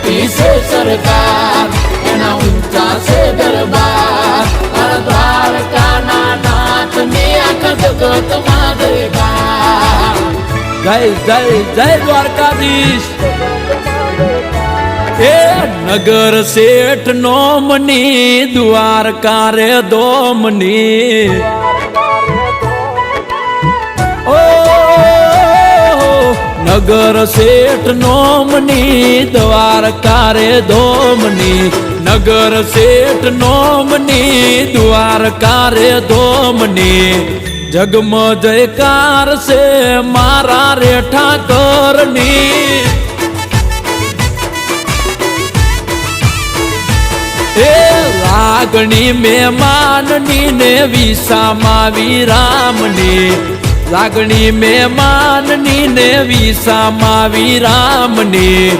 મોટી છે સરકાર એના ઊંચા છે દરબાર મારા દ્વારકાના નાથની આખા જગતમાં જયકાર જય જય જય દ્વારકાધીશ એ નગર શેઠ નોમની દ્વારકા રે દોમની ઓ નગર શેઠ નોમની દ્વારકા રે દોમની નગર શેઠ નોમની દ્વારકા રે દોમની જગમ જયકાર છે મારા રે ઠાકરની એ લાગણી મહેમાનની ને વિસામાં વિરામની લાગણી મહેમાનની ને વિસામાં વિરામની